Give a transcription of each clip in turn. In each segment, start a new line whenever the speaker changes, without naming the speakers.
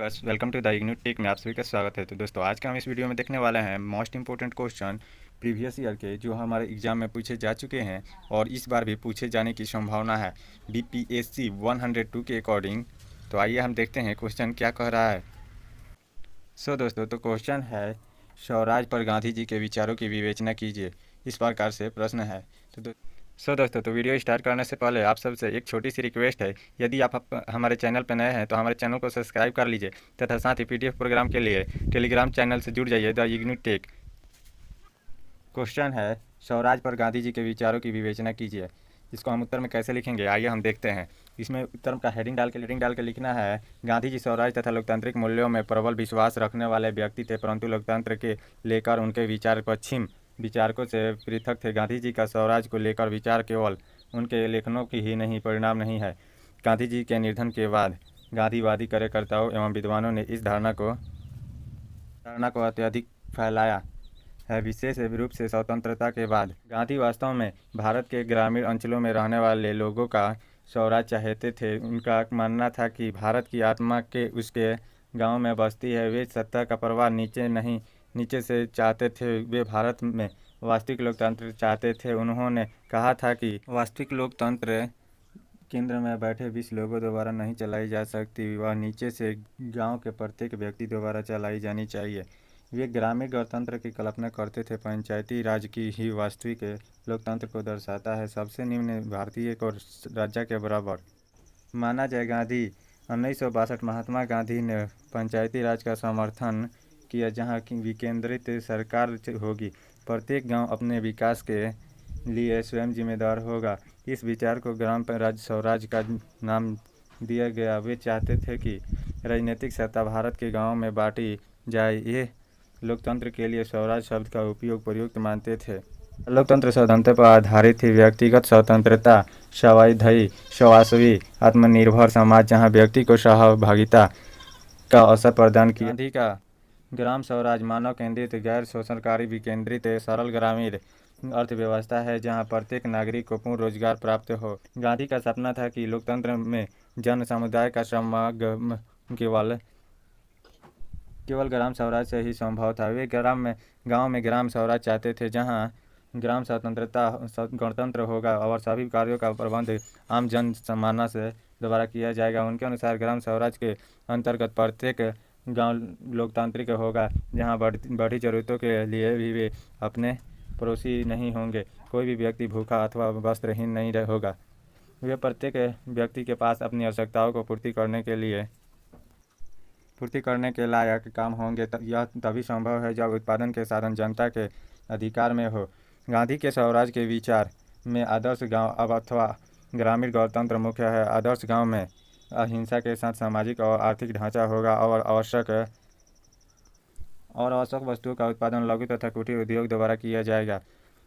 बस welcome to the IGNOU tech में आप सभी का स्वागत है। तो दोस्तों आज का हम इस वीडियो में देखने वाले हैं most important question previous year के जो हमारे एग्जाम में पूछे जा चुके हैं और इस बार भी पूछे जाने की संभावना है बीपीएससी 102 के अकॉर्डिंग। तो आइए हम देखते हैं क्वेश्चन क्या कह रहा है। दोस्तों तो क्वेश्चन है स्वराज पर गांधी जी के विचारों की विवेचना कीजिए, इस प्रकार से प्रश्न है। दोस्तों तो वीडियो स्टार्ट करने से पहले आप सबसे एक छोटी सी रिक्वेस्ट है, यदि आप हमारे चैनल पर नए हैं तो हमारे चैनल को सब्सक्राइब कर लीजिए तथा साथ ही पीडीएफ प्रोग्राम के लिए टेलीग्राम चैनल से जुड़ जाइए द इग्नू टेक। क्वेश्चन है स्वराज पर गांधी जी के विचारों की विवेचना कीजिए। इसको हम उत्तर में कैसे लिखेंगे आइए हम देखते हैं। इसमें उत्तर का हेडिंग डाल के लिखना है, गांधी जी स्वराज तथा लोकतांत्रिक मूल्यों में प्रबल विश्वास रखने वाले व्यक्ति थे, परंतु लोकतंत्र के लेकर उनके विचार पश्चिम विचारकों से पृथक थे। गांधी जी का स्वराज को लेकर विचार केवल उनके लेखनों की ही नहीं परिणाम नहीं है। गांधी जी के निधन के बाद गांधीवादी कार्यकर्ताओं एवं विद्वानों ने इस धारणा को अत्यधिक फैलाया है। विशेष रूप से स्वतंत्रता के बाद गांधी वास्तव में भारत के ग्रामीण अंचलों में रहने वाले लोगों का स्वराज चाहते थे। उनका मानना था कि भारत की आत्मा के उसके गांव में बसती है। वे सत्ता का प्रवाह नीचे से चाहते थे। वे भारत में वास्तविक लोकतंत्र चाहते थे। उन्होंने कहा था कि वास्तविक लोकतंत्र केंद्र में बैठे 20 लोगों द्वारा नहीं चलाई जा सकती, वह नीचे से गांव के प्रत्येक व्यक्ति द्वारा चलाई जानी चाहिए। वे ग्रामीण गणतंत्र की कल्पना करते थे। पंचायती राज की ही वास्तविक लोकतंत्र को दर्शाता है। सबसे निम्न भारतीय को राजा के बराबर माना जाए। गांधी 1962 महात्मा गांधी ने पंचायती राज का समर्थन किया, जहां विकेंद्रित सरकार होगी। प्रत्येक गांव अपने विकास के लिए स्वयं जिम्मेदार होगा। इस विचार को ग्राम स्वराज का नाम दिया गया। वे चाहते थे कि राजनीतिक सत्ता भारत के गाँव में बांटी जाए। ये लोकतंत्र के लिए स्वराज शब्द का उपयोग प्रयुक्त मानते थे। लोकतंत्र स्वतंत्रता पर आधारित थी। व्यक्तिगत स्वतंत्रता, स्वायत्तता, स्वास्थ्य, आत्मनिर्भर समाज जहां व्यक्ति को सहभागिता का अवसर प्रदान किया। गांधी का ग्राम स्वराज मानव केंद्रित, गैर शोषणकारी, विकेंद्रित, सरल ग्रामीण अर्थव्यवस्था है जहां प्रत्येक नागरिक को पूर्ण रोजगार प्राप्त हो। गांधी का सपना था कि लोकतंत्र में जन समुदाय का समागम केवल ग्राम स्वराज से ही संभव था। वे गांव में ग्राम स्वराज चाहते थे, जहां ग्राम गणतंत्र होगा और सभी कार्यों का प्रबंध आम जन मानस द्वारा किया जाएगा। उनके अनुसार ग्राम स्वराज के अंतर्गत प्रत्येक गांव लोकतांत्रिक होगा, जहां बढ़ी जरूरतों के लिए भी वे अपने पड़ोसी नहीं होंगे। कोई भी व्यक्ति भूखा अथवा वस्त्रहीन नहीं होगा। वे प्रत्येक व्यक्ति के पास अपनी आवश्यकताओं को पूर्ति करने के लायक काम होंगे। यह तभी संभव है जब उत्पादन के साधन जनता के अधिकार में हो। गांधी के स्वराज के विचार में आदर्श गांव अथवा ग्रामीण गणतंत्र मुख्य है। आदर्श गांव में अहिंसा के साथ सामाजिक और आर्थिक ढांचा होगा और आवश्यक वस्तुओं का उत्पादन लघु तथा कुटीर उद्योग द्वारा किया जाएगा।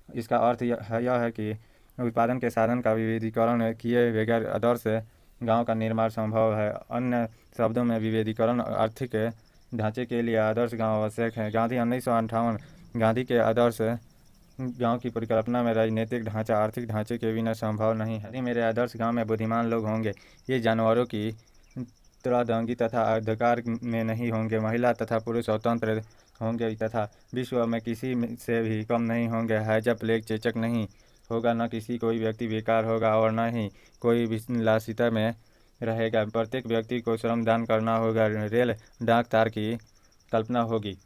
इसका अर्थ यह है कि उत्पादन के साधन का विविधीकरण किए बगैर आदर्श गांव का निर्माण संभव है। अन्य शब्दों में विविधीकरण आर्थिक ढांचे के लिए आदर्श गांव आवश्यक है। गांधी 1958 गांधी के आदर्श गांव की परिकल्पना में राजनीतिक ढांचा आर्थिक ढांचे के बिना संभव नहीं है। मेरे आदर्श गांव में बुद्धिमान लोग होंगे। ये जानवरों की तरह दंगी तथा अंधकार में नहीं होंगे। महिला तथा पुरुष स्वतंत्र होंगे तथा विश्व में किसी से भी कम नहीं होंगे। हैजा प्लेग चेचक नहीं होगा, न कोई व्यक्ति बेकार होगा और न ही कोई विलासिता में रहेगा। प्रत्येक व्यक्ति को श्रमदान करना होगा। रेल डाक तार की कल्पना होगी।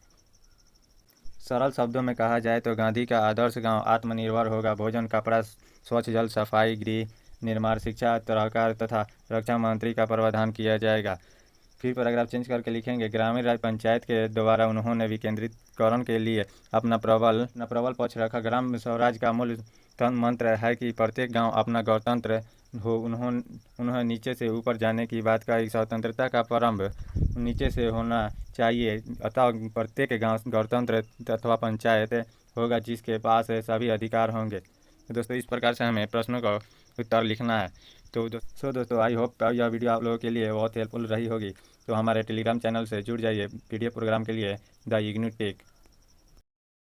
सरल शब्दों में कहा जाए तो गांधी का आदर्श गांव आत्मनिर्भर होगा। भोजन, कपड़ा, स्वच्छ जल, सफाई, गृह निर्माण, शिक्षा, सरकार तथा रक्षा मंत्री का प्रावधान किया जाएगा। फिर पैराग्राफ चेंज करके लिखेंगे, ग्रामीण राज पंचायत के द्वारा उन्होंने विकेंद्रीकरण के लिए अपना प्रबल पक्ष रखा। ग्राम स्वराज का मूल मंत्र है कि प्रत्येक गांव अपना गणतंत्र हो। उन्होंने नीचे से ऊपर जाने की बात कही। स्वतंत्रता का प्रारंभ नीचे से होना चाहिए, अतः प्रत्येक गांव गणतंत्र अथवा पंचायत होगा जिसके पास सभी अधिकार होंगे। दोस्तों इस प्रकार से हमें प्रश्नों का उत्तर लिखना है। तो दोस्तों आई होप यह वीडियो आप लोगों के लिए बहुत हेल्पफुल रही होगी। तो हमारे टेलीग्राम चैनल से जुड़ जाइए पीडीएफ प्रोग्राम के लिए द इग्नू टेक।